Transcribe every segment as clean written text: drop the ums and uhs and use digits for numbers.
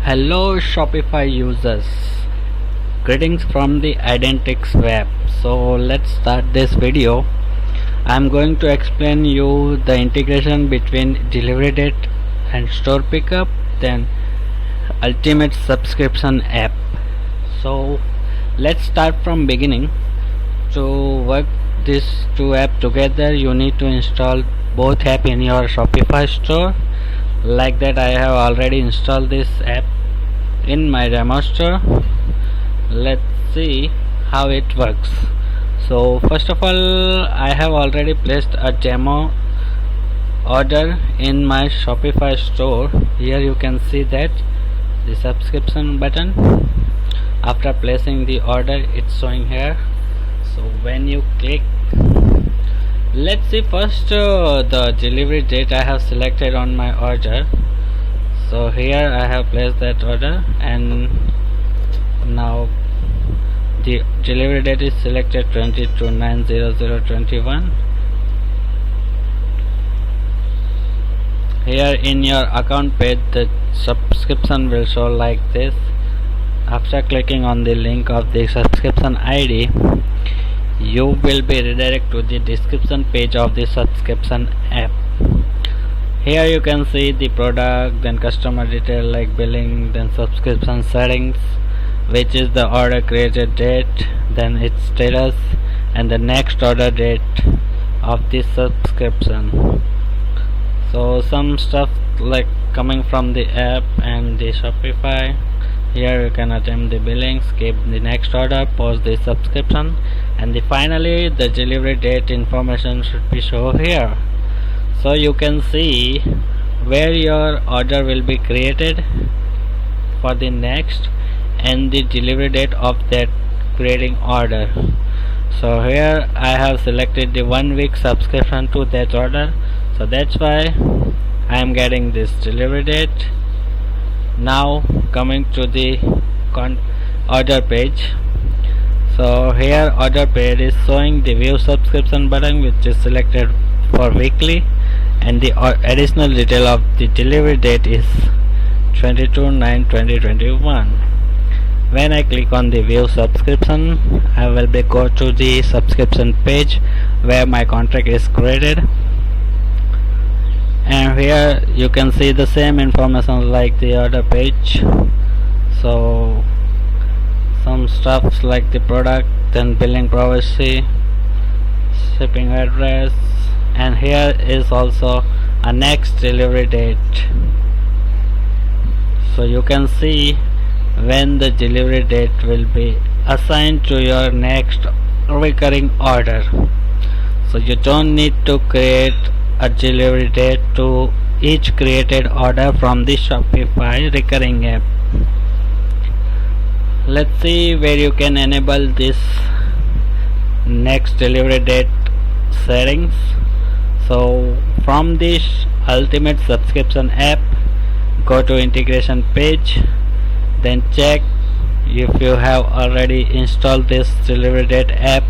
Hello Shopify users, greetings from the Identix web. So let's start this video. I'm going to explain you the integration between delivery date and store pickup, then ultimate subscription app. So let's start from beginning. To work these two apps together, you need to install both app in your Shopify store. Like that, I have already installed this app in my demo store. Let's see how it works. So first of all, I have already placed a demo order in my Shopify store. Here you can see that the subscription button. After placing the order, it's showing here. So when you click, let's see first the delivery date I have selected on my order. So here I have placed that order, and now the delivery date is selected 22/9/00/21. Here in your account page, the subscription will show like this. After clicking on the link of the subscription ID, you will be redirected to the description page of the subscription app. Here you can see the product, then customer detail like billing, then subscription settings, which is the order created date, then its status, and the next order date of this subscription. So some stuff like coming from the app and the Shopify. Here you can attempt the billing, skip the next order, pause the subscription, and finally the delivery date information should be shown here. So you can see where your order will be created for the next and the delivery date of that creating order. So here I have selected the 1 week subscription to that order, so that's why I am getting this delivery date. Now coming to the order page. So here order page is showing the view subscription button, which is selected for weekly, and the additional detail of the delivery date is 22/9/2021. When I click on the view subscription, I will be go to the subscription page where my contract is created, and here you can see the same information like the order page. So some stuff like the product, then billing privacy, shipping address, and here is also a next delivery date. So you can see when the delivery date will be assigned to your next recurring order. So you don't need to create a delivery date to each created order from the Shopify recurring app. Let's see where you can enable this next delivery date settings. So from this ultimate subscription app, go to integration page, then check if you have already installed this delivery date app.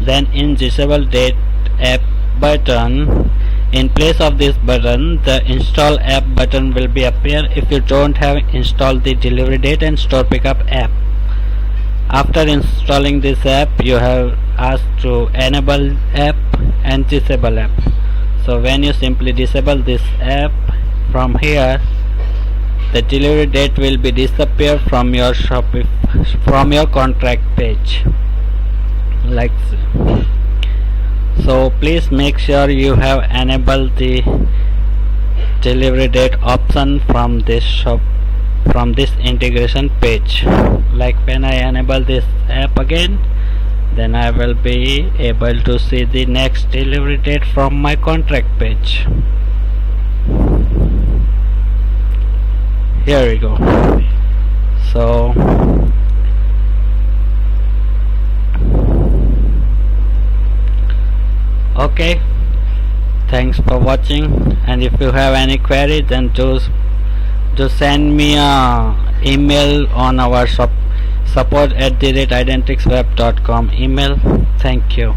Then in disable date app button, in place of this button, the install app button will be appear if you don't have installed the delivery date and store pickup app. After installing this app, you have asked to enable app and disable app. So when you simply disable this app, from here the delivery date will be disappear from your contract page like so. So please make sure you have enabled the delivery date option from this integration page. Like when I enable this app again, then I will be able to see the next delivery date from my contract page. Here we go. So okay, thanks for watching, and if you have any query, then just send me a email on our support@identixweb.com email. Thank you.